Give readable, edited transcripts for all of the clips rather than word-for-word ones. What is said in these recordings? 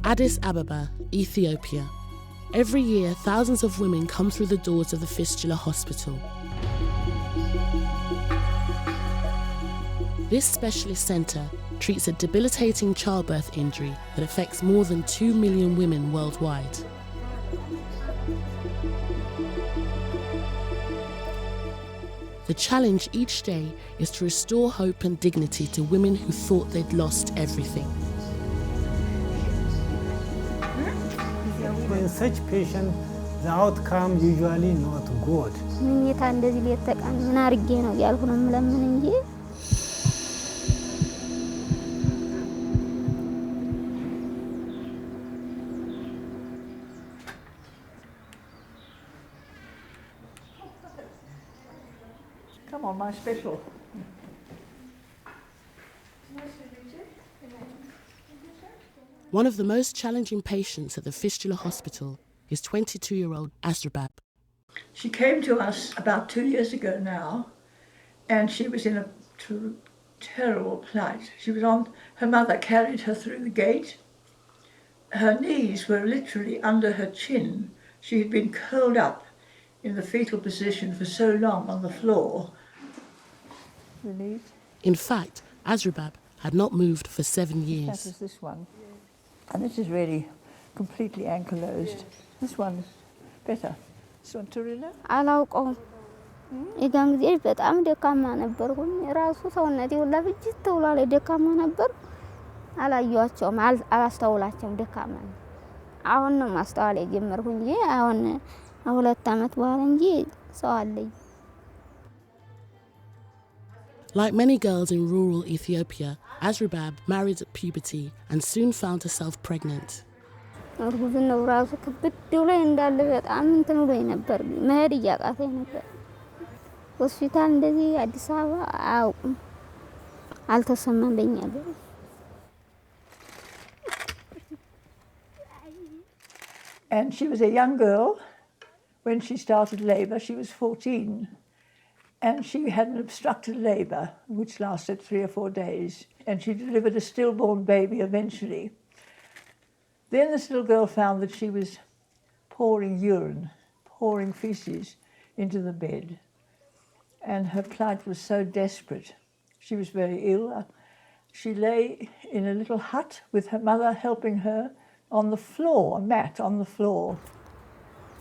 Adis Abebi, Ethiopia. Every year, thousands of women come through the doors of the Fistula hospital. This specialist centre treats a debilitating childbirth injury that affects more than 2 million women worldwide. The challenge each day is to restore hope and dignity to women who thought they'd lost everything. In such patients, the outcome usually not good. Come on, my special. One of the most challenging patients at the Fistula hospital is 22-year-old Adis Abebi. She came to us about 2 years ago now, and she was in a terrible plight. Her mother carried her through the gate. Her knees were literally under her chin. She had been curled up in the fetal position for so long on the floor. In fact, Adis Abebi had not moved for 7 years. That is this one. And this is really completely ankylosed. This one is better. This one, Turilla? አላውቀውም የጋን ጊዜ በጣም ደካማ ነበርኩኝ ራሱ ሰውነቴ ሁላ ፍጅት ተውሏል ደካማ ነበር አላየኋቸውም አላስተውላቸውም ደካማ አሁን ነው ማስተዋል የጀመርኩኝ አሁን 2 አመት በኋላ እንጂ ሰው አለኝ Like many girls in rural Ethiopia, Adis Abebi married at puberty and soon found herself pregnant. እርጉዝናው ራሱ ክብድ ብሎ እንዳለ በጣም እንትን ብሎኝ ነበር መሄድ እያቃተኝ ነበር ሆስፒታል እንደዚህ አዲስ አበባ አውቁም አልተሰማም በእኛ And she was a young girl when she started labour. She was 14. And she had an obstructed labour, which lasted 3 or 4 days. And she delivered a stillborn baby eventually. Then this little girl found that she was pouring urine, pouring feces into the bed. And her plight was so desperate. She was very ill. She lay in a little hut with her mother helping her on the floor, a mat on the floor.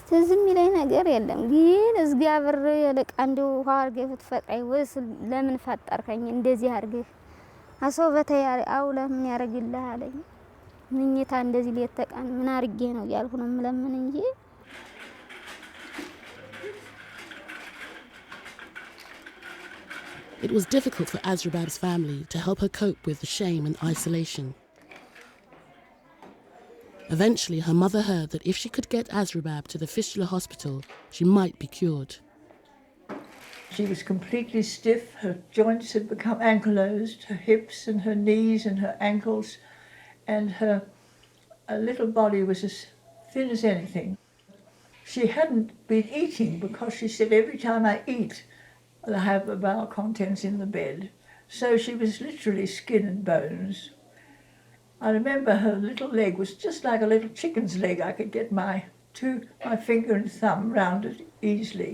ትዝም ይለኝ ነገር የለም ግን እግዚአብሔር የለቅ አንዱ ሀርገ ፍትፈጣይ ወይስ ለምን ፈጠርከኝ እንደዚህ አርገ አሰው በተያሪ አውላ ምን ያረግልህ አለኝ ምኝታ እንደዚህ ሊተቃን ምን አርጌ ነው ያልኩ ነው ምለምን እንጂ It was difficult for Adis Abebi's family to help her cope with the shame and isolation. Eventually, her mother heard that if she could get Adis Abebi to the Fistula hospital, she might be cured. She was completely stiff, her joints had become ankylosed, her hips and her knees and her ankles, and her little body was as thin as anything. She hadn't been eating because she said, every time I eat, I have the bowel contents in the bed. So she was literally skin and bones. I remember her little leg was just like a little chicken's leg. I could get my finger and thumb round it easily.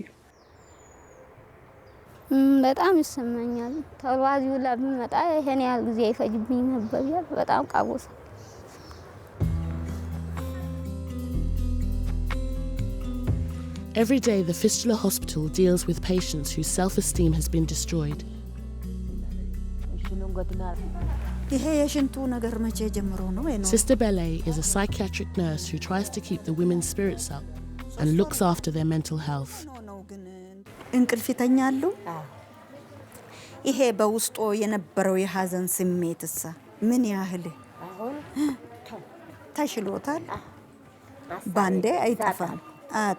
በጣም ይሰማኛል ተዋዚው ለምመጣ ይሄን ያህል ጊዜ ይፈጅብኝ ነበር በጣም ቃቦስ Every day, the Fistula hospital deals with patients whose self-esteem has been destroyed. Sister Bele is a psychiatric nurse who tries to keep the women's spirits up and looks after their mental health. እንቅልፍ ይተኛሉ ይሄ በውስጡ የነበረው የሐዘን ስሜትስ ምን ያህል ተሽሎታል ባንዴ አይጠፋም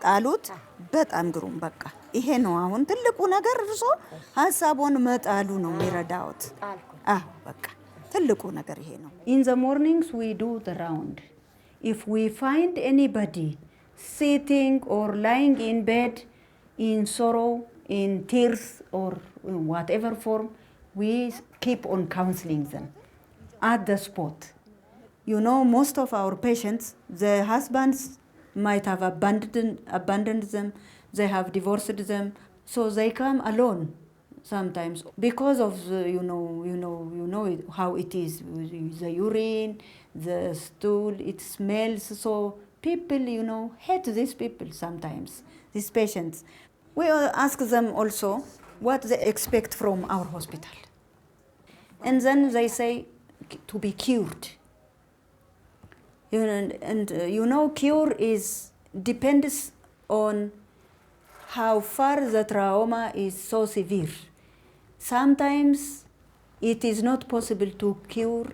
ጣሉት በጣም ግሩም በቃ ይሄ ነው አሁን ትልቁ ነገር እርሶ ሐሳቡን መጣሉ ነው የሚረዳውት በቃ ትልቁ ነገር ይሄ ነው In the mornings we do the round. If we find anybody sitting or lying in bed in sorrow, in tears or in whatever form, we keep on counseling them at the spot. You know, most of our patients, the husbands might have abandoned them, they have divorced them, so they come alone sometimes because of the, you know how it is, the urine, the stool, it smells. So people, hate these people sometimes, these patients. We ask them also what they expect from our hospital. And then they say to be cured. Cure depends on how far the trauma is so severe. Sometimes it is not possible to cure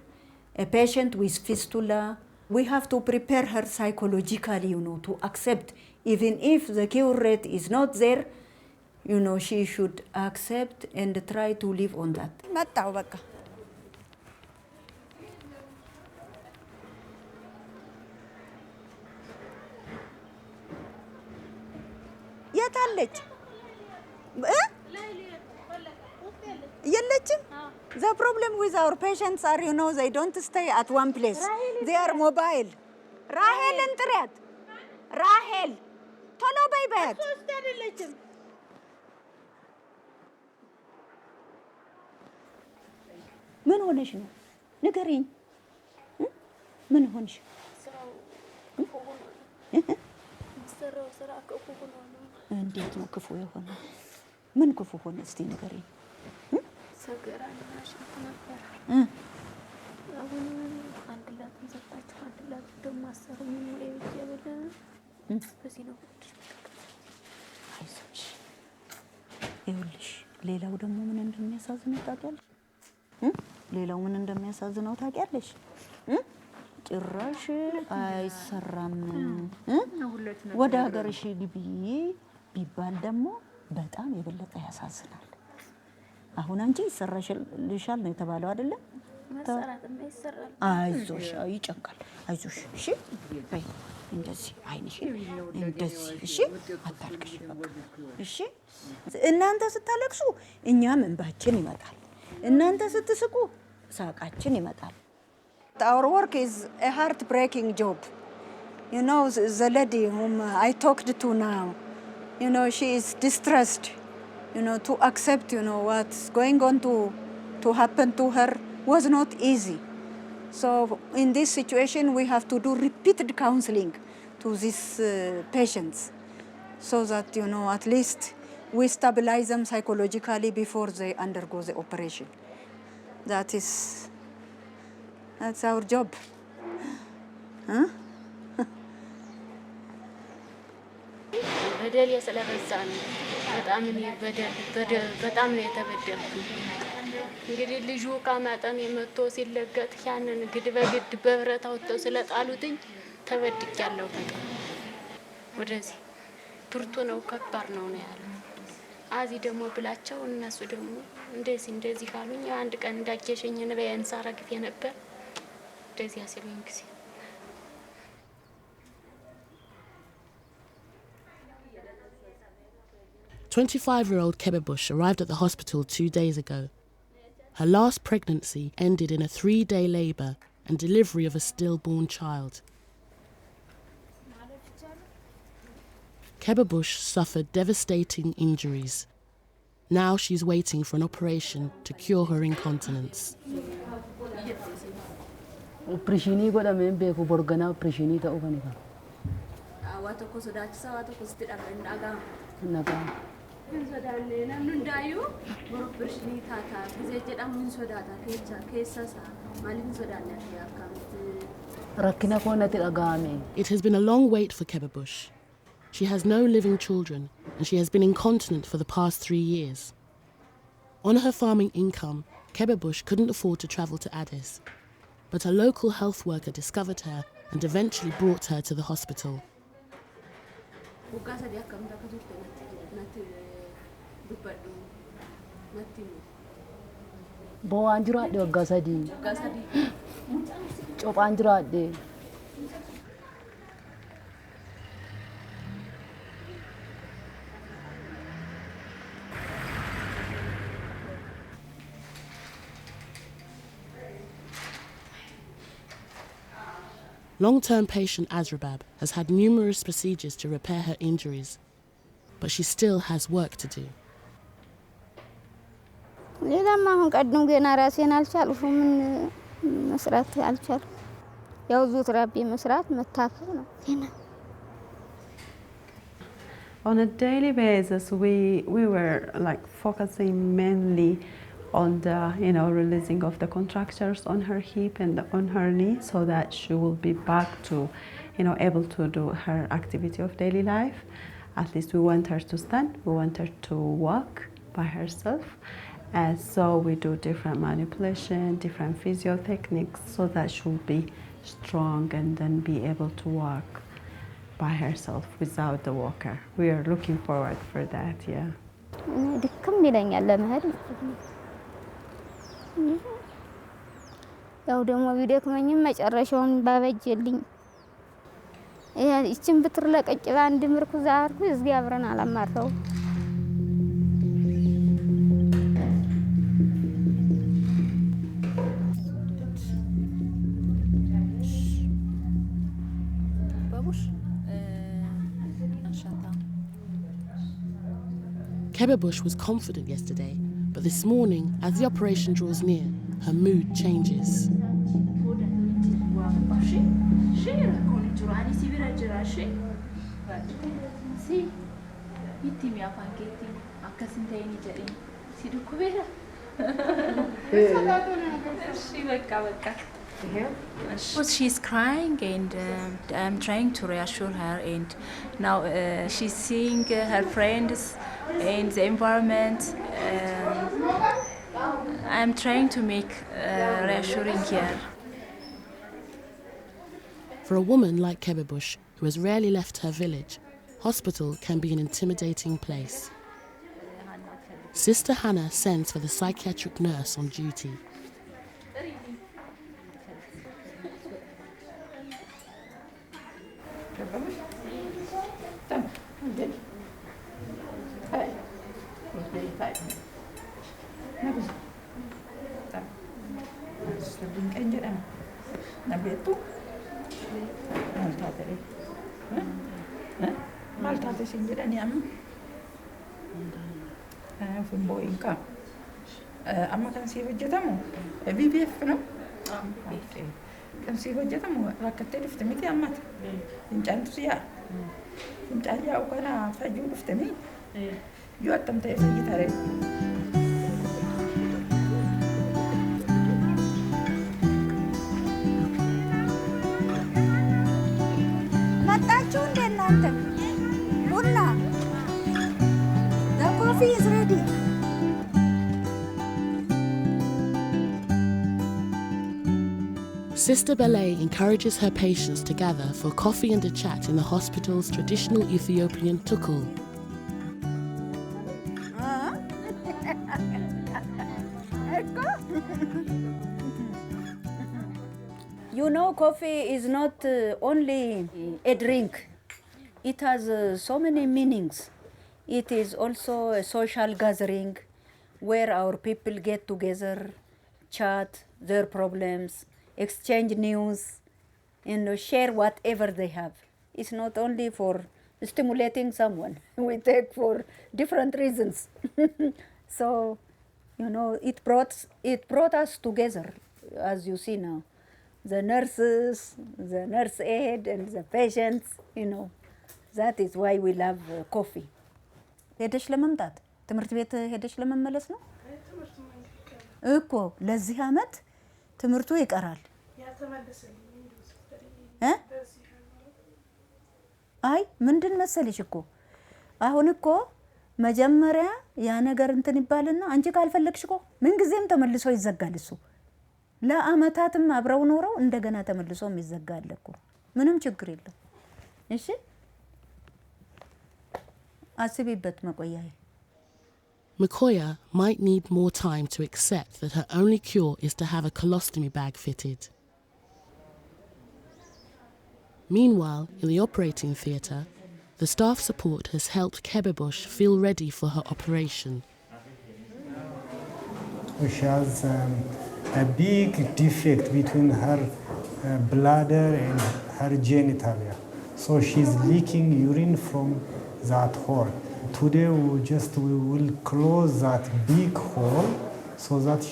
a patient with fistula. We have to prepare her psychologically, to accept, even if the cure rate is not there, she should accept and try to live on that. የታለች የለችም? The problem with our patients are, they don't stay at one place. They are mobile. ራሄልን ጥሪያት። ራሄል ቶሎ በይ በያት። ምን ሆነሽ ነው? ንገሪኝ። ምን ሆነሽ? እንዴት ነው ክፉ የሆነው? ምን ክፉ ሆነ? እስቲ ንገሪኝ። ሰገራና ሽንት ነበር። አሁን አንድ ላት ዘጣች፣ አንድ ላት ደግሞ አሰሩኝ ነው የበለ በዚህ ነው። አይዞሽ። ይኸውልሽ ሌላው ደግሞ ምን እንደሚያሳዝነው ታውቂያለሽ? ሌላው ምን እንደሚያሳዝነው ታውቂያለሽ? ጭራሽ አይሰራም። ወደ ሀገርሽ ግቢ ቢባል ደግሞ በጣም የበለጠ ያሳዝናል። አሁን አንቺ ይሰራልሻል ነው የተባለው አይደለ? መሰራትም ይሰራል። አይዞሽ፣ ይጨንቃል። አይዞሽ፣ እሺ በይ። እንደዚህ አይንሽ እንደዚህ፣ እሺ አታልቅሽ፣ እሺ። እናንተ ስታለቅሱ እኛም እንባችን ይመጣል፣ እናንተ ስትስቁ ሳቃችን ይመጣል። Our work is a heartbreaking job. The lady whom I talked to now, she is distressed, to accept, what's going on to happen to her was not easy. So in this situation, we have to do repeated counseling to these patients so that, at least we stabilize them psychologically before they undergo the operation. That's our job. በደል ስለበዛ ነው። በጣም ነው የተበደልኩት። እንግዲህ ልጁ ካማጠን የመቶ ሲለገጥ ያንን በግድ በብረት አውጥተው ስለጣሉትኝ ተበድቄያለሁ። በጣም ወደዚህ ብርቱ ነው፣ ከባድ ነው ያለው። አዚ ደግሞ ብላቸው እነሱ ደግሞ እንደዚህ ካሉኝ አንድ ቀን እንዳገሸኝ ነው በእንሳራ ግፍ የነበር እንደዚህ ያሰሉኝ ጊዜ 25-year-old Kebebush arrived at the hospital 2 days ago. Her last pregnancy ended in a 3-day labour and delivery of a stillborn child. Kebebush suffered devastating injuries. Now she's waiting for an operation to cure her incontinence. Operationi godhameen beeku borgana operationi ta'uu kan egaa. Awwaata ko sodaachisa awwaata ko sitti dhaban dhagaa. Nagaa. Hin sodaanne namni hundaayyuu operationi taataa gisee jedhamu hin sodaata keessa isaa maaliif hin sodaanne akkamitti. Rakkina koonatti dhaga'ame. It has been a long wait for Kebebush. She has no living children and she has been incontinent for the past 3 years. On her farming income, Kebebush couldn't afford to travel to Adis. But a local health worker discovered her and eventually brought her to the hospital. Bo'aan jiraadhe waggaa sadii. Cophaan jiraadhe. Long-term patient Azrabab has had numerous procedures to repair her injuries, but she still has work to do. ሌላማ አሁን ቀድም ገና ራሴን አልቻልኩም መስራት አልቻልኩም ያው ዙትራቢ መስራት መታከም ነው ገና On a daily basis we were like focusing mainly on the releasing of the contractures on her hip and on her knee so that she will be back to able to do her activity of daily life. At least we want her to stand, we want her to walk by herself. And so we do different manipulation, different physio techniques so that she will be strong and then be able to walk by herself without the walker. We are looking forward for that, yeah. ድክም ይለኛል ለመሄድ ያው ደግሞ ቢደክመኝም መጨረሻውን ባበጀልኝ ይህችን ብትር ለቀጭ ባንድ ምርኩዝ አርኩ እዚህ አብረን አላማረው Kebebush was confident yesterday, but this morning, as the operation draws near, her mood changes. She's crying and I'm trying to reassure her, and now she's seeing her friends and the environment. I'm trying to make reassuring here. For a woman like Kebebush, who has rarely left her village, hospital can be an intimidating place. Sister Hannah sends for the psychiatric nurse on duty. Amma kan si hojjetamu BBF no kan si hojjetamu rakkattee dhufte miti ammata fincaantu siyaa fincaan yaa'u kana fayyuu dhuftemi yoo attam ta'e fayyitare መጣችሁ እንደ እናንተ ቡና the coffee is ready. Sister Belay encourages her patients to gather for coffee and a chat in the hospital's traditional Ethiopian tukul. You know, coffee is not only a drink. It has so many meanings. It is also a social gathering where our people get together, chat their problems, exchange news, and share whatever they have. It's not only for stimulating someone. We take for different reasons. So, it brought us together, as you see now. The nurses, the nurse aide, and the patients, that is why we love coffee. ሄደሽ ለመምጣት ትምህርት ቤት ሄደሽ ለመመለስ ነው እኮ ለዚህ አመት ትምህርቱ ይቀራል አይ ምንድን መሰለሽ እኮ አሁን እኮ መጀመሪያ ያ ነገር እንትን ይባልና አንቺ ካልፈለግሽ እኮ ምን ጊዜም ተመልሶ ይዘጋል እሱ ለአመታትም አብረው ኖረው እንደገና ተመልሶም ይዘጋል እኮ ምንም ችግር የለም እሺ አስቢበት መቆያዬ Makoya might need more time to accept that her only cure is to have a colostomy bag fitted. Meanwhile, in the operating theatre, the staff support has helped Kebebush feel ready for her operation. She has a big defect between her bladder and her genitalia. So she's leaking urine from that hole. Today we will close that big hole so that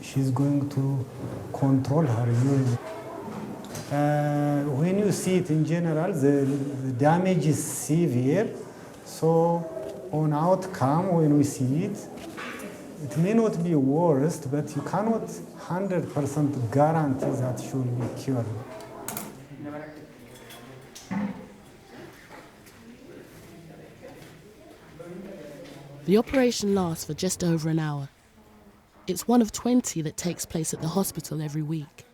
she's going to control her urine. When you see it in general, the damage is severe. So on outcome, when we see it, it may not be worst, but you cannot 100% guarantee that she will be cured. The operation lasts for just over an hour. It's one of 20 that takes place at the hospital every week.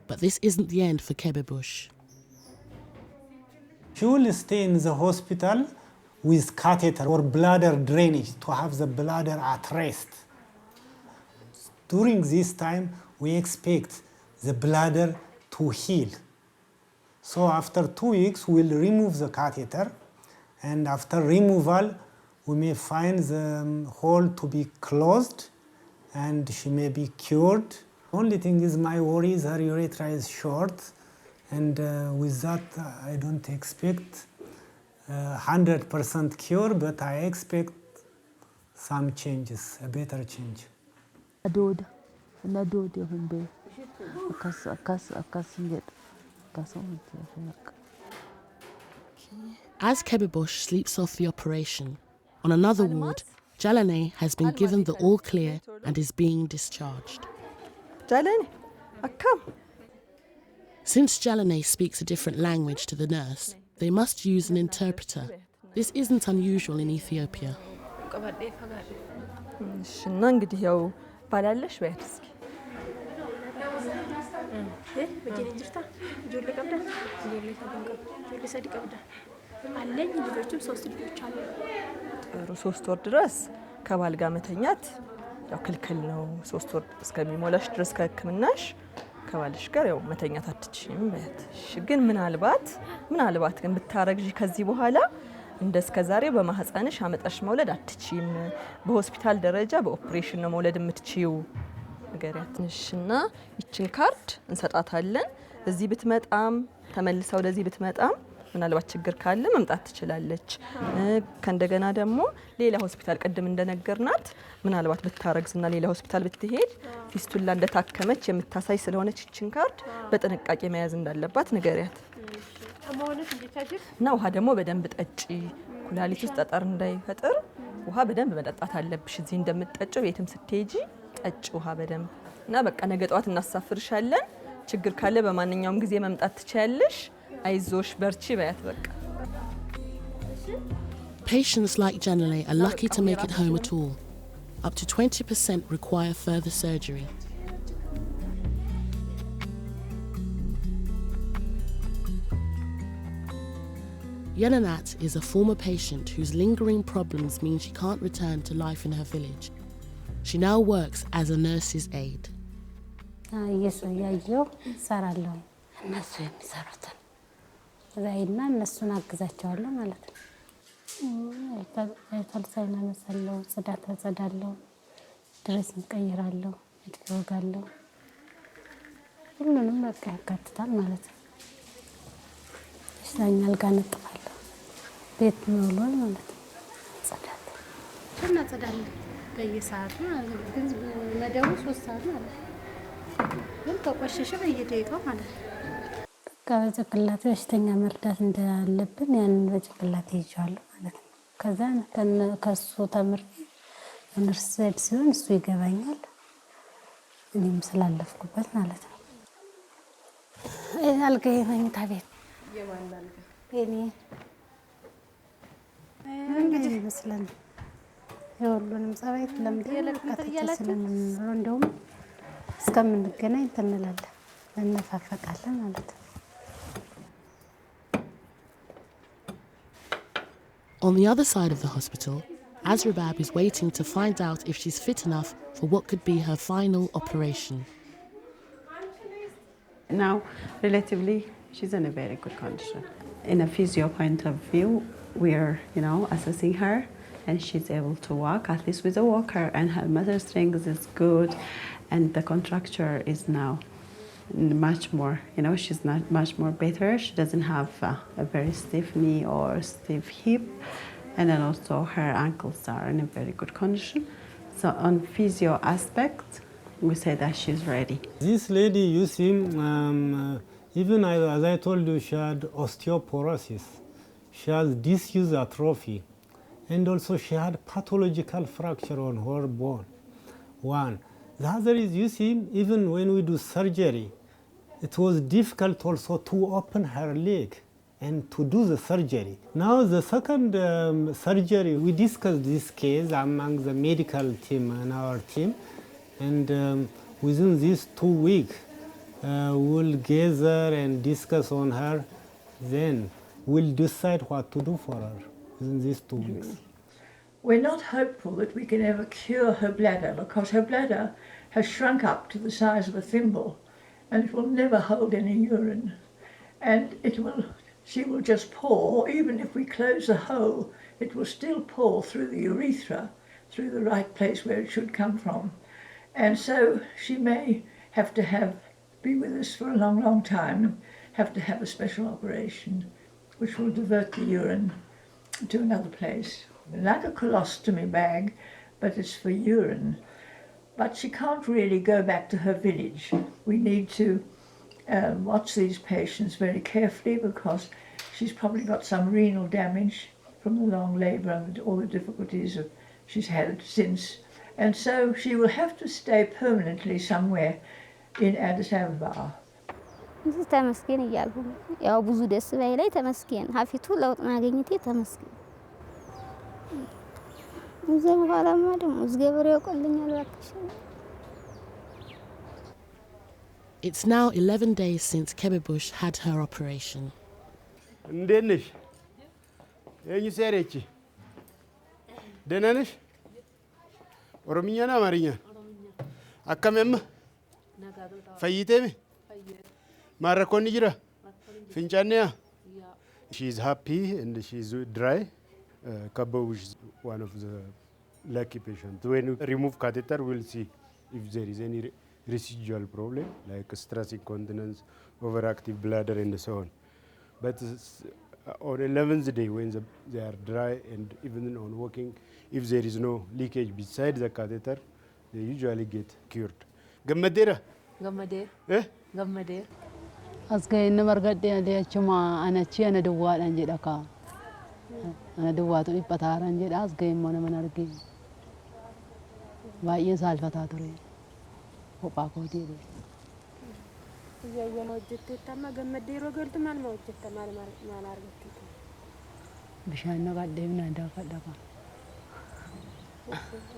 But this isn't the end for Kebebush. She will stay in the hospital with catheter or bladder drainage to have the bladder at rest. During this time, we expect the bladder to heal. So after 2 weeks, we'll remove the catheter, and after removal, we may find the hole to be closed and she may be cured. Only thing is my worry is her urethra is short, and with that I don't expect 100% cure, but I expect some changes, a better change. As Kebebush sleeps off the operation, on another ward, Jalane has been given the all clear and is being discharged. Since Jalane speaks a different language to the nurse, they must use an interpreter. This isn't unusual in Ethiopia. ሶስት ወር ድረስ ከባል ጋር መተኛት ያው ክልክል ነው። 3 ወር እስከሚሞላሽ ድረስ ከህክምናሽ ከባልሽ ጋር ያው መተኛት አትችይም ማለት። እሺ ግን ምናልባት ግን ብታረግጂ ከዚህ በኋላ እንደስከዛሬ በማህፀንሽ አመጣሽ መውለድ አትችይም። በሆስፒታል ደረጃ በኦፕሬሽን ነው መውለድ የምትችይው ነገርያትንሽና ይችን ካርድ እንሰጣታለን። እዚህ ብትመጣም ተመልሳ ወደዚህ ብትመጣም ምናልባት ችግር ካለ መምጣት ትችላለች። ከእንደገና ደግሞ ሌላ ሆስፒታል ቀደም እንደነገርናት ምናልባት ብታረግዝና ሌላ ሆስፒታል ብትሄድ ፊስቱላ እንደታከመች የምታሳይ ስለሆነች ይችን ካርድ በጥንቃቄ መያዝ እንዳለባት ንገሪያት። እና ውሃ ደግሞ በደንብ ጠጪ። ኩላሊት ውስጥ ጠጠር እንዳይፈጠር ውሃ በደንብ መጠጣት አለብሽ። እዚህ እንደምትጠጪው ቤትም ስትሄጂ ጠጪ ውሃ በደንብ። እና በቃ ነገ ጠዋት እናሳፍርሻለን። ችግር ካለ በማንኛውም ጊዜ መምጣት ትችያለሽ። አይዞሽ በርቺ በያት በቃ። Patients like Janale are lucky to make it home at all. Up to 20% require further surgery. Yelanat is a former patient whose lingering problems mean she can't return to life in her village. She now works as a nurse's aide. ዛይና እነሱን አግዛቸዋለሁ ማለት ነው። ታልሳይና መሰለው ጽዳት አጸዳለሁ፣ ድረስ እንቀይራለሁ፣ እድወጋለሁ። ሁሉንም በቃ ያካትታል ማለት ነው። እኛል ጋር ነጥፋለሁ፣ ቤት መውሏል ማለት ነው። ጽዳት እናጸዳለን በየሰዓቱ ማለት ነው። ግን መደቡ 3 ሰዓት ማለት ነው። ግን ተቆሸሸ በየደቂቃው ማለት ነው። ከጭቅላት በሽተኛ መርዳት እንዳለብን ያንን በጭቅላት ይዣለሁ ማለት ነው። ከዛ ከሱ ተምሬ ነርስ ሲሆን እሱ ይገባኛል፣ እኔም ስላለፍኩበት ማለት ነው። አልጋዬ መኝታ ቤት የኔ እንግዲህ ይመስላል የሁሉንም ጸባይ ለምደን ስለምንኖረው እንደውም እስከምንገናኝ እንላለን፣ እንነፋፈቃለን ማለት ነው። On the other side of the hospital, Adis Abebi is waiting to find out if she's fit enough for what could be her final operation. Now, relatively, she's in a very good condition. In a physio point of view, we are, assessing her, and she's able to walk, at least with a walker, and her mother strength is good, and the contracture is now much more, she's not much more better. She doesn't have a very stiff knee or stiff hip, and then also her ankles are in a very good condition. So on physio aspect, we say that she's ready. This lady, you see, even as I told you, she had osteoporosis, she has disuse atrophy, and also she had pathological fracture on her bone. One. The other is, you see, even when we do surgery, it was difficult also to open her leg and to do the surgery. Now the second surgery, we discussed this case among the medical team and our team, and within these 2 weeks, we'll gather and discuss on her, then we'll decide what to do for her within these 2 weeks. We're not hopeful that we can ever cure her bladder, because her bladder has shrunk up to the size of a thimble, and it will never hold any urine. And she will just pour, even if we close the hole, it will still pour through the urethra, through the right place where it should come from. And so she may have to be with us for a long, long time, have to have a special operation, which will divert the urine to another place. Like a colostomy bag, but it's for urine. But she can't really go back to her village. We need to watch these patients very carefully, because she's probably got some renal damage from the long labour and all the difficulties she's had since. And so she will have to stay permanently somewhere in Adis Abebi. ተመስገን እያልኩ ያው ብዙ ደስ ባይላይ ተመስገን ሀፊቱ ለውጥ ማግኘቴ ተመስገን ሙዘም ጋራማ ደሞ ዝገብር ያቆልኛል ባክሽ It's now 11 days since Kebebush had her operation. እንዴት ነሽ? የኝ ሰሬቺ ደህና ነሽ? ኦሮምኛና አማርኛ አከመም ፈይቴም ማረኮን ይጅራ ፍንጫንያ She is happy and she is dry. Kebebush is one of the lucky patients. When we remove catheter, we'll see if there is any residual problem like stress incontinence, overactive bladder, and so on. But on 11th day, when they are dry and even on walking, if there is no leakage beside the catheter, they usually get cured. Gammadera? Gammadera. Eh? Gammadera. Asgain margadde chuma anachi ana duwat anjedaka. Ana duwatu ipatara anjed asgain mona manargi. Vaiye salfata tore. Hopa ko dire. يا موجت تما جمديرو قلت ما موجت ما نعرفت بشان نقعد دينا داك داك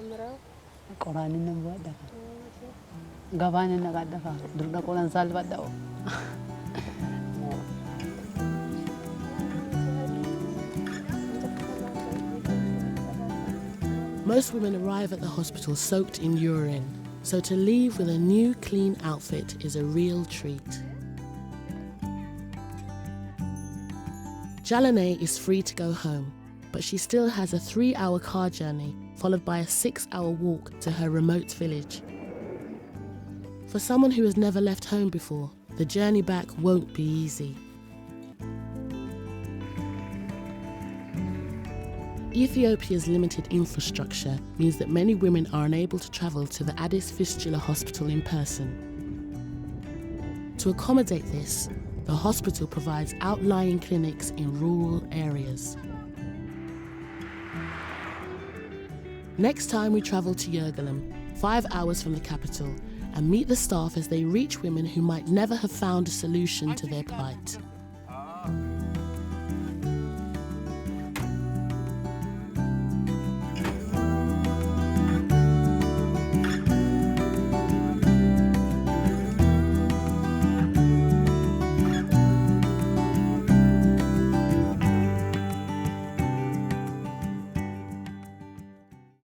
امراو قران نبوا داك غبان نقعد داك درنا قران سال بداو Most women arrive at the hospital soaked in urine. So to leave with a new, clean outfit is a real treat. Jalane is free to go home, but she still has a 3-hour car journey, followed by a 6-hour walk to her remote village. For someone who has never left home before, the journey back won't be easy. Ethiopia's limited infrastructure means that many women are unable to travel to the Adis Fistula hospital in person. To accommodate this, the hospital provides outlying clinics in rural areas. Next time we travel to Yerusalem, 5 hours from the capital, and meet the staff as they reach women who might never have found a solution to their plight.